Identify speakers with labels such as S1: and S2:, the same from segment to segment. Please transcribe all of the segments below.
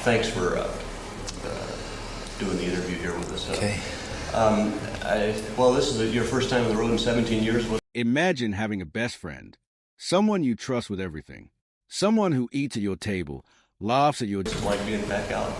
S1: Thanks for doing the interview here with us.
S2: Okay.
S1: This is your first time on the road in 17 years.
S3: Imagine having a best friend, someone you trust with everything, someone who eats at your table, laughs at your...
S1: Like being back out.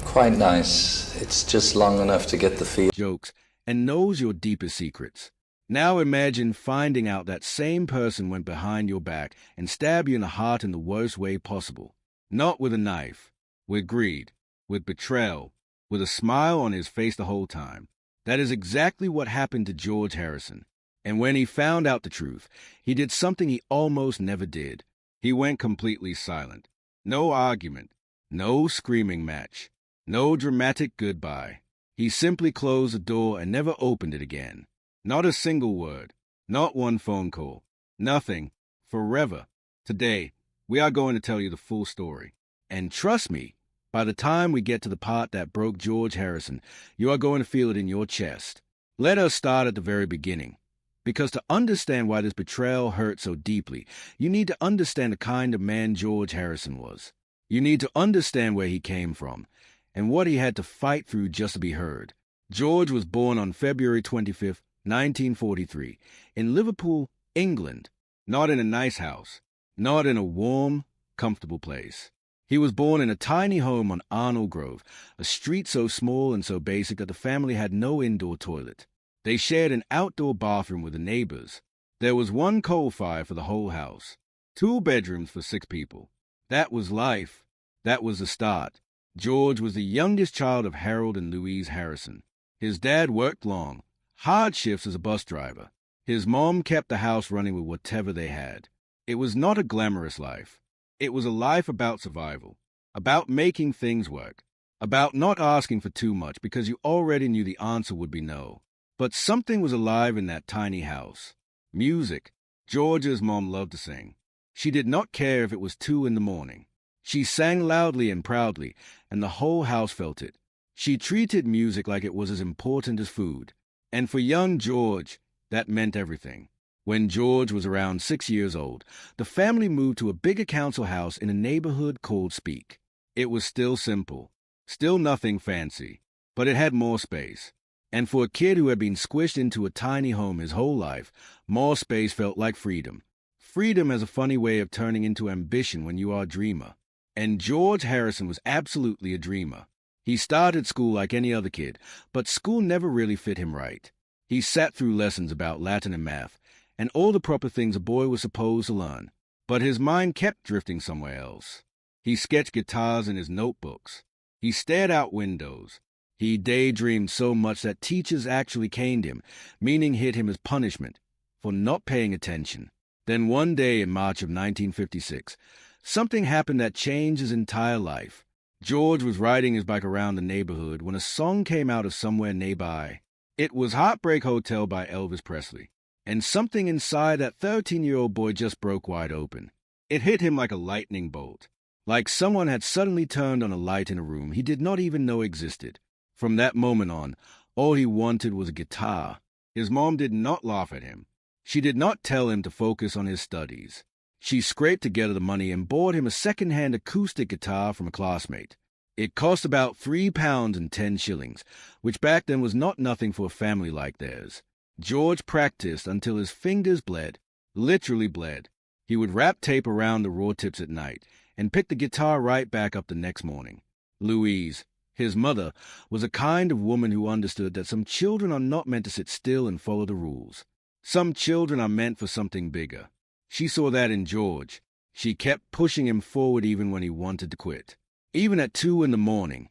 S2: Quite nice. It's just long enough to get the feel.
S3: Jokes, and knows your deepest secrets. Now imagine finding out that same person went behind your back and stabbed you in the heart in the worst way possible. Not with a knife, with greed, with betrayal, with a smile on his face the whole time. That is exactly what happened to George Harrison. And when he found out the truth, he did something he almost never did. He went completely silent. No argument, no screaming match, no dramatic goodbye. He simply closed the door and never opened it again. Not a single word, not one phone call, nothing, forever. Today, we are going to tell you the full story. And trust me, by the time we get to the part that broke George Harrison, you are going to feel it in your chest. Let us start at the very beginning. Because to understand why this betrayal hurt so deeply, you need to understand the kind of man George Harrison was. You need to understand where he came from, and what he had to fight through just to be heard. George was born on February 25th, 1943, in Liverpool, England. Not in a nice house, not in a warm, comfortable place. He was born in a tiny home on Arnold Grove, a street so small and so basic that the family had no indoor toilet. They shared an outdoor bathroom with the neighbors. There was one coal fire for the whole house. 2 bedrooms for 6 people. That was life. That was the start. George was the youngest child of Harold and Louise Harrison. His dad worked long, hard shifts as a bus driver. His mom kept the house running with whatever they had. It was not a glamorous life. It was a life about survival, about making things work, about not asking for too much because you already knew the answer would be no. But something was alive in that tiny house. Music. George's mom loved to sing. She did not care if it was 2 in the morning. She sang loudly and proudly, and the whole house felt it. She treated music like it was as important as food. And for young George, that meant everything. When George was around 6 years old, the family moved to a bigger council house in a neighborhood called Speke. It was still simple, still nothing fancy, but it had more space. And for a kid who had been squished into a tiny home his whole life, more space felt like freedom. Freedom has a funny way of turning into ambition when you are a dreamer. And George Harrison was absolutely a dreamer. He started school like any other kid, but school never really fit him right. He sat through lessons about Latin and math, and all the proper things a boy was supposed to learn. But his mind kept drifting somewhere else. He sketched guitars in his notebooks. He stared out windows. He daydreamed so much that teachers actually caned him, meaning hit him as punishment for not paying attention. Then one day in March of 1956, something happened that changed his entire life. George was riding his bike around the neighborhood when a song came out of somewhere nearby. It was Heartbreak Hotel by Elvis Presley, and something inside that 13-year-old boy just broke wide open. It hit him like a lightning bolt, like someone had suddenly turned on a light in a room he did not even know existed. From that moment on, all he wanted was a guitar. His mom did not laugh at him. She did not tell him to focus on his studies. She scraped together the money and bought him a second-hand acoustic guitar from a classmate. It cost about £3.10, which back then was not nothing for a family like theirs. George practiced until his fingers bled, literally bled. He would wrap tape around the raw tips at night and pick the guitar right back up the next morning. Louise, his mother, was a kind of woman who understood that some children are not meant to sit still and follow the rules. Some children are meant for something bigger. She saw that in George. She kept pushing him forward even when he wanted to quit. Even at 2 in the morning,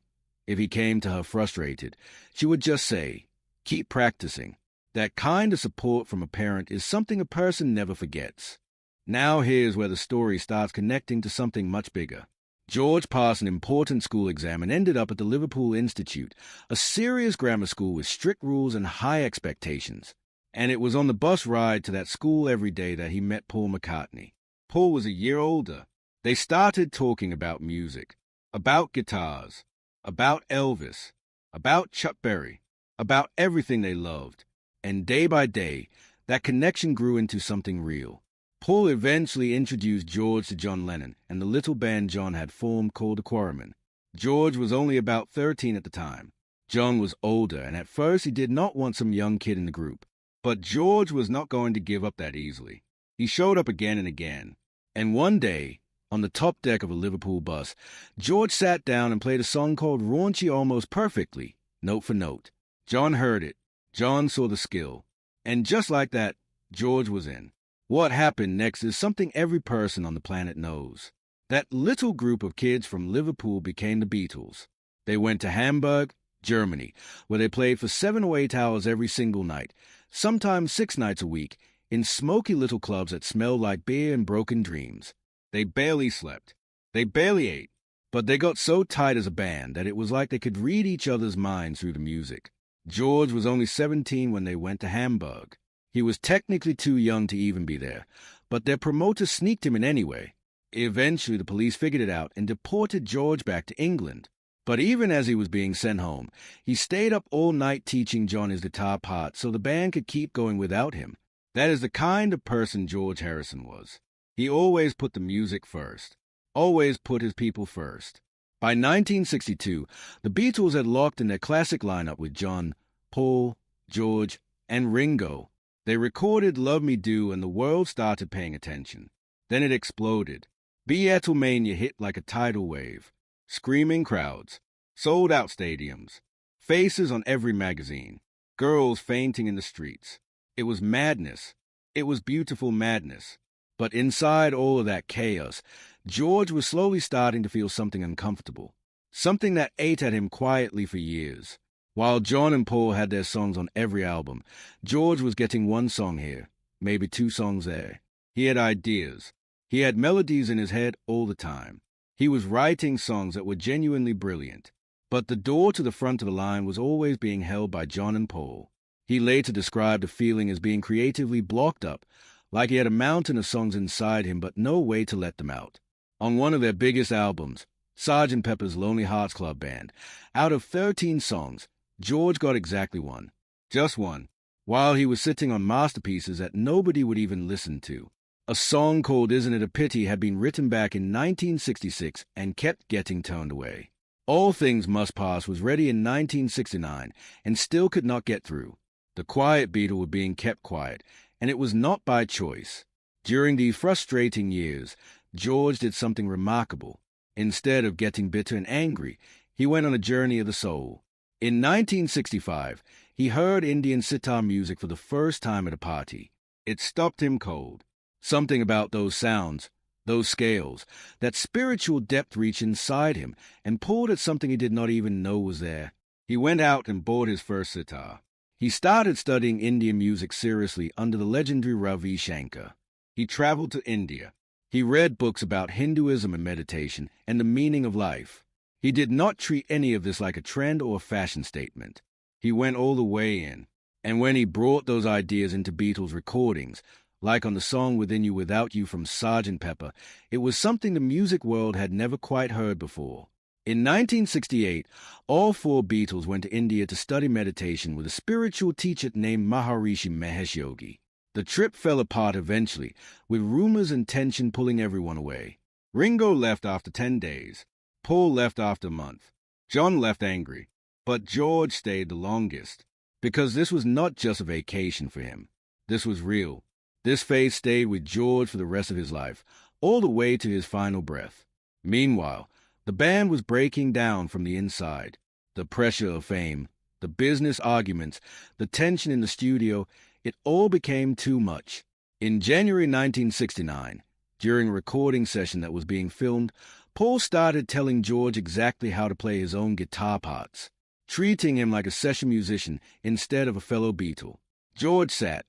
S3: if he came to her frustrated, she would just say, "Keep practicing." That kind of support from a parent is something a person never forgets. Now here's where the story starts connecting to something much bigger. George passed an important school exam and ended up at the Liverpool Institute, a serious grammar school with strict rules and high expectations. And it was on the bus ride to that school every day that he met Paul McCartney. Paul was a year older. They started talking about music, about guitars, about Elvis, about Chuck Berry, about everything they loved. And day by day, that connection grew into something real. Paul eventually introduced George to John Lennon and the little band John had formed called the Quarrymen. George was only about 13 at the time. John was older, and at first he did not want some young kid in the group. But George was not going to give up that easily. He showed up again and again. And one day, on the top deck of a Liverpool bus, George sat down and played a song called Raunchy almost perfectly, note for note. John heard it. John saw the skill. And just like that, George was in. What happened next is something every person on the planet knows. That little group of kids from Liverpool became the Beatles. They went to Hamburg, Germany, where they played for 7 or 8 hours every single night, sometimes 6 nights a week, in smoky little clubs that smelled like beer and broken dreams. They barely slept. They barely ate. But they got so tight as a band that it was like they could read each other's minds through the music. George was only 17 when they went to Hamburg. He was technically too young to even be there, but their promoter sneaked him in anyway. Eventually, the police figured it out and deported George back to England. But even as he was being sent home, he stayed up all night teaching John his guitar part so the band could keep going without him. That is the kind of person George Harrison was. He always put the music first, always put his people first. By 1962, the Beatles had locked in their classic lineup with John, Paul, George, and Ringo. They recorded Love Me Do and the world started paying attention. Then it exploded. Beatlemania hit like a tidal wave. Screaming crowds, sold-out stadiums, faces on every magazine, girls fainting in the streets. It was madness. It was beautiful madness. But inside all of that chaos, George was slowly starting to feel something uncomfortable, something that ate at him quietly for years. While John and Paul had their songs on every album, George was getting 1 song here, maybe 2 songs there. He had ideas. He had melodies in his head all the time. He was writing songs that were genuinely brilliant. But the door to the front of the line was always being held by John and Paul. He later described the feeling as being creatively blocked up, like he had a mountain of songs inside him but no way to let them out. On one of their biggest albums, Sgt. Pepper's Lonely Hearts Club Band, out of 13 songs, George got exactly 1. Just 1. While he was sitting on masterpieces that nobody would even listen to. A song called Isn't It a Pity had been written back in 1966 and kept getting turned away. All Things Must Pass was ready in 1969 and still could not get through. The quiet Beatle were being kept quiet, and it was not by choice. During these frustrating years, George did something remarkable. Instead of getting bitter and angry, he went on a journey of the soul. In 1965, he heard Indian sitar music for the first time at a party. It stopped him cold. Something about those sounds, those scales, that spiritual depth reached inside him and pulled at something he did not even know was there. He went out and bought his first sitar. He started studying Indian music seriously under the legendary Ravi Shankar. He traveled to India. He read books about Hinduism and meditation and the meaning of life. He did not treat any of this like a trend or a fashion statement. He went all the way in. And when he brought those ideas into Beatles recordings, like on the song Within You Without You from Sgt. Pepper, it was something the music world had never quite heard before. In 1968, all 4 Beatles went to India to study meditation with a spiritual teacher named Maharishi Mahesh Yogi. The trip fell apart eventually, with rumors and tension pulling everyone away. Ringo left after 10 days. Paul left after a month. John left angry. But George stayed the longest, because this was not just a vacation for him. This was real. This faith stayed with George for the rest of his life, all the way to his final breath. Meanwhile, the band was breaking down from the inside. The pressure of fame, the business arguments, the tension in the studio, it all became too much. In January 1969, during a recording session that was being filmed, Paul started telling George exactly how to play his own guitar parts, treating him like a session musician instead of a fellow Beatle. George sat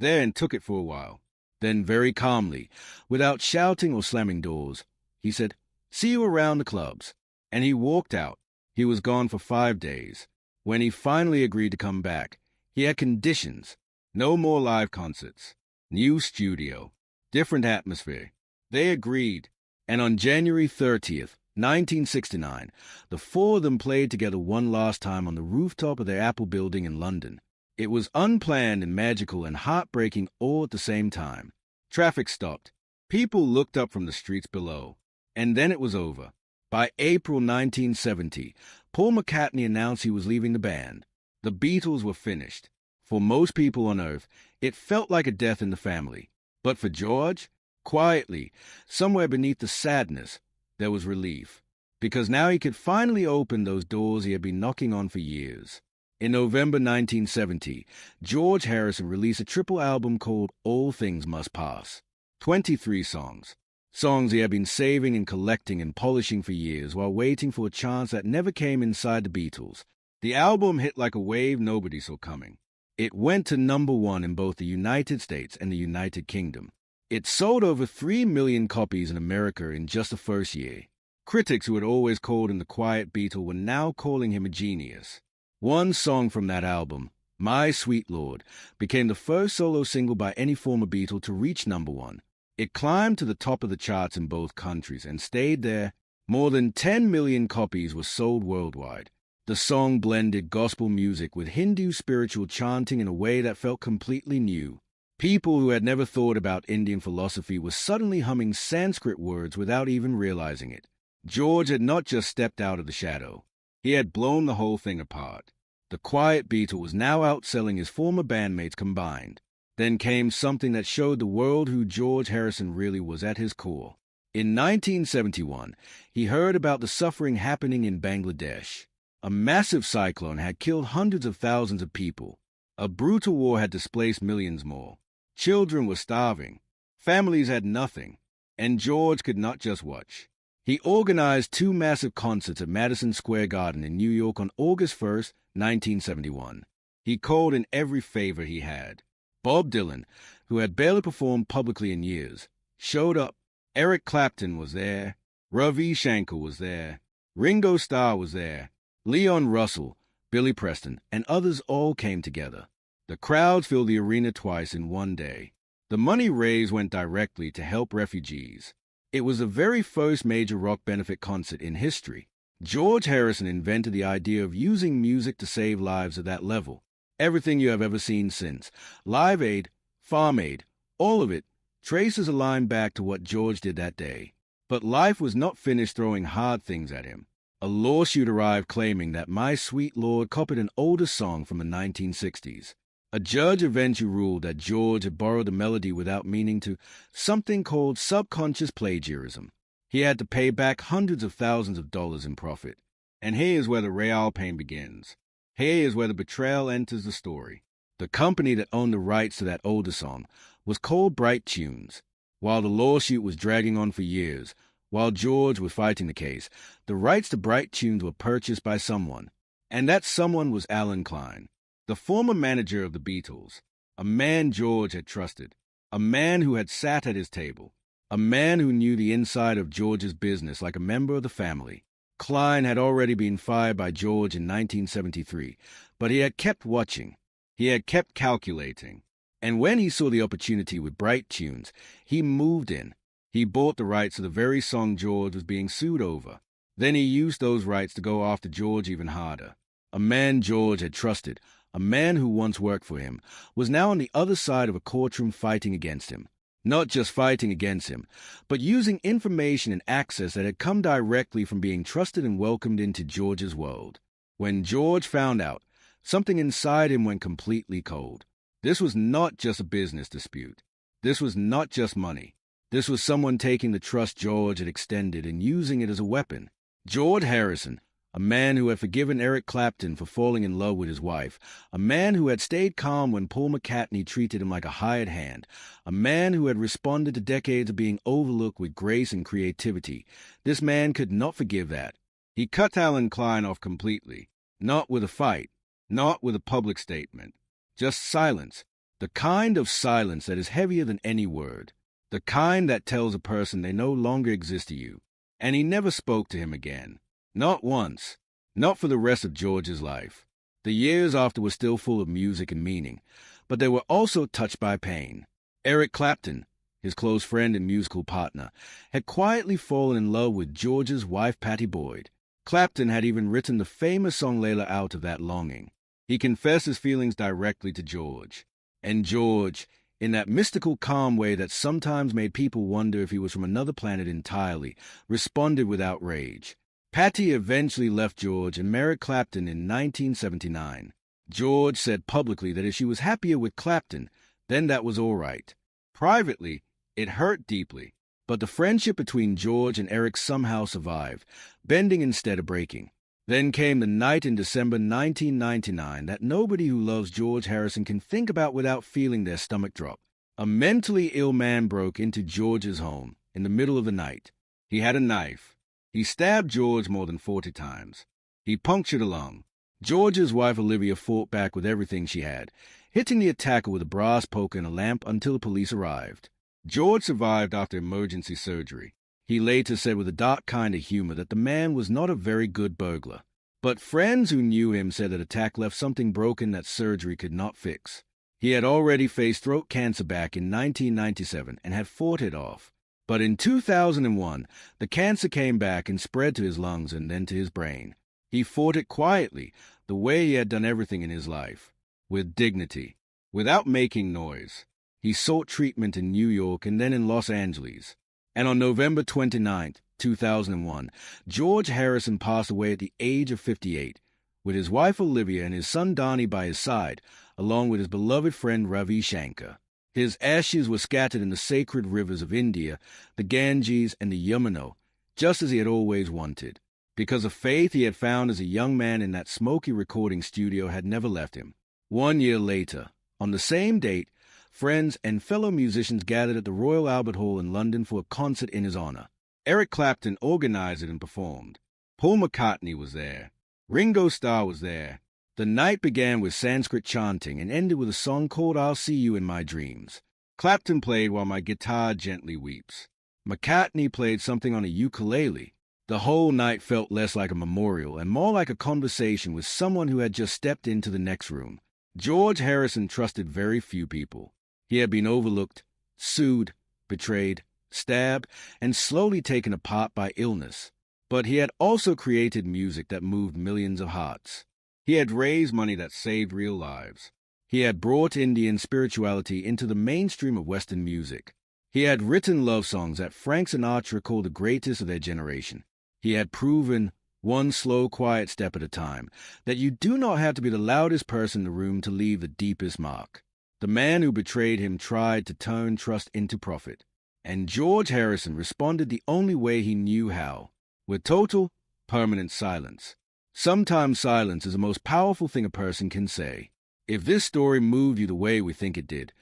S3: there and took it for a while. Then very calmly, without shouting or slamming doors, he said, "See you around the clubs." And he walked out. He was gone for 5 days. When he finally agreed to come back, he had conditions. No more live concerts. New studio. Different atmosphere. They agreed. And on January 30th, 1969, the 4 of them played together one last time on the rooftop of their Apple building in London. It was unplanned and magical and heartbreaking all at the same time. Traffic stopped. People looked up from the streets below. And then it was over. By April 1970, Paul McCartney announced he was leaving the band. The Beatles were finished. For most people on Earth, it felt like a death in the family. But for George, quietly, somewhere beneath the sadness, there was relief. Because now he could finally open those doors he had been knocking on for years. In November 1970, George Harrison released a triple album called All Things Must Pass. 23 songs. Songs he had been saving and collecting and polishing for years while waiting for a chance that never came inside the Beatles. The album hit like a wave nobody saw coming. It went to #1 in both the United States and the United Kingdom. It sold over 3 million copies in America in just the first year. Critics who had always called him the quiet Beatle were now calling him a genius. One song from that album, My Sweet Lord, became the first solo single by any former Beatle to reach #1. It climbed to the top of the charts in both countries and stayed there. More than 10 million copies were sold worldwide. The song blended gospel music with Hindu spiritual chanting in a way that felt completely new. People who had never thought about Indian philosophy were suddenly humming Sanskrit words without even realizing it. George had not just stepped out of the shadow. He had blown the whole thing apart. The quiet Beatle was now outselling his former bandmates combined. Then came something that showed the world who George Harrison really was at his core. In 1971, he heard about the suffering happening in Bangladesh. A massive cyclone had killed hundreds of thousands of people. A brutal war had displaced millions more. Children were starving. Families had nothing. And George could not just watch. He organized 2 massive concerts at Madison Square Garden in New York on August 1st, 1971. He called in every favor he had. Bob Dylan, who had barely performed publicly in years, showed up. Eric Clapton was there. Ravi Shankar was there. Ringo Starr was there. Leon Russell, Billy Preston, and others all came together. The crowds filled the arena twice in one day. The money raised went directly to help refugees. It was the very first major rock benefit concert in history. George Harrison invented the idea of using music to save lives at that level. Everything you have ever seen since, Live Aid, Farm Aid, all of it, traces a line back to what George did that day. But life was not finished throwing hard things at him. A lawsuit arrived claiming that My Sweet Lord copied an older song from the 1960s. A judge eventually ruled that George had borrowed the melody without meaning to, something called subconscious plagiarism. He had to pay back hundreds of thousands of dollars in profit. And here is where the real pain begins. Here is where the betrayal enters the story. The company that owned the rights to that older song was called Bright Tunes. While the lawsuit was dragging on for years, while George was fighting the case, the rights to Bright Tunes were purchased by someone. And that someone was Alan Klein, the former manager of the Beatles, a man George had trusted, a man who had sat at his table, a man who knew the inside of George's business like a member of the family. Klein had already been fired by George in 1973, but he had kept watching. He had kept calculating. And when he saw the opportunity with Bright Tunes, he moved in. He bought the rights to the very song George was being sued over. Then he used those rights to go after George even harder. A man George had trusted, a man who once worked for him, was now on the other side of a courtroom fighting against him. Not just fighting against him, but using information and access that had come directly from being trusted and welcomed into George's world. When George found out, something inside him went completely cold. This was not just a business dispute. This was not just money. This was someone taking the trust George had extended and using it as a weapon. George Harrison, a man who had forgiven Eric Clapton for falling in love with his wife, a man who had stayed calm when Paul McCartney treated him like a hired hand, a man who had responded to decades of being overlooked with grace and creativity. This man could not forgive that. He cut Alan Klein off completely, not with a fight, not with a public statement, just silence, the kind of silence that is heavier than any word, the kind that tells a person they no longer exist to you. And he never spoke to him again. Not once. Not for the rest of George's life. The years after were still full of music and meaning, but they were also touched by pain. Eric Clapton, his close friend and musical partner, had quietly fallen in love with George's wife Pattie Boyd. Clapton had even written the famous song Layla out of that longing. He confessed his feelings directly to George. And George, in that mystical, calm way that sometimes made people wonder if he was from another planet entirely, responded with outrage. Patty eventually left George and married Clapton in 1979. George said publicly that if she was happier with Clapton, then that was all right. Privately, it hurt deeply, but the friendship between George and Eric somehow survived, bending instead of breaking. Then came the night in December 1999 that nobody who loves George Harrison can think about without feeling their stomach drop. A mentally ill man broke into George's home in the middle of the night. He had a knife. He stabbed George more than 40 times. He punctured a lung. George's wife Olivia fought back with everything she had, hitting the attacker with a brass poker and a lamp until the police arrived. George survived after emergency surgery. He later said with a dark kind of humor that the man was not a very good burglar. But friends who knew him said that attack left something broken that surgery could not fix. He had already faced throat cancer back in 1997 and had fought it off. But in 2001, the cancer came back and spread to his lungs and then to his brain. He fought it quietly, the way he had done everything in his life, with dignity, without making noise. He sought treatment in New York and then in Los Angeles. And on November 29, 2001, George Harrison passed away at the age of 58, with his wife Olivia and his son Donnie by his side, along with his beloved friend Ravi Shankar. His ashes were scattered in the sacred rivers of India, the Ganges and the Yamuna, just as he had always wanted. Because of faith he had found as a young man in that smoky recording studio had never left him. 1 year later, on the same date, friends and fellow musicians gathered at the Royal Albert Hall in London for a concert in his honor. Eric Clapton organized it and performed. Paul McCartney was there. Ringo Starr was there. The night began with Sanskrit chanting and ended with a song called I'll See You in My Dreams. Clapton played While My Guitar Gently Weeps. McCartney played something on a ukulele. The whole night felt less like a memorial and more like a conversation with someone who had just stepped into the next room. George Harrison trusted very few people. He had been overlooked, sued, betrayed, stabbed, and slowly taken apart by illness. But he had also created music that moved millions of hearts. He had raised money that saved real lives. He had brought Indian spirituality into the mainstream of Western music. He had written love songs that Frank Sinatra called the greatest of their generation. He had proven, one slow, quiet step at a time, that you do not have to be the loudest person in the room to leave the deepest mark. The man who betrayed him tried to turn trust into profit, and George Harrison responded the only way he knew how, with total, permanent silence. Sometimes silence is the most powerful thing a person can say. If this story moved you the way we think it did,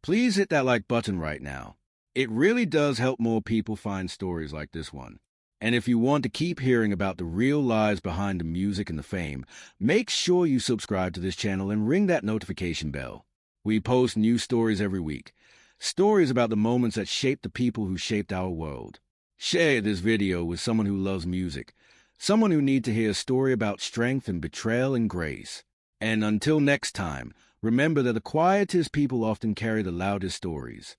S3: please hit that like button right now. It really does help more people find stories like this one. And if you want to keep hearing about the real lives behind the music and the fame, make sure you subscribe to this channel and ring that notification bell. We post new stories every week. Stories about the moments that shaped the people who shaped our world. Share this video with someone who loves music, someone who needs to hear a story about strength and betrayal and grace. And until next time, remember that the quietest people often carry the loudest stories.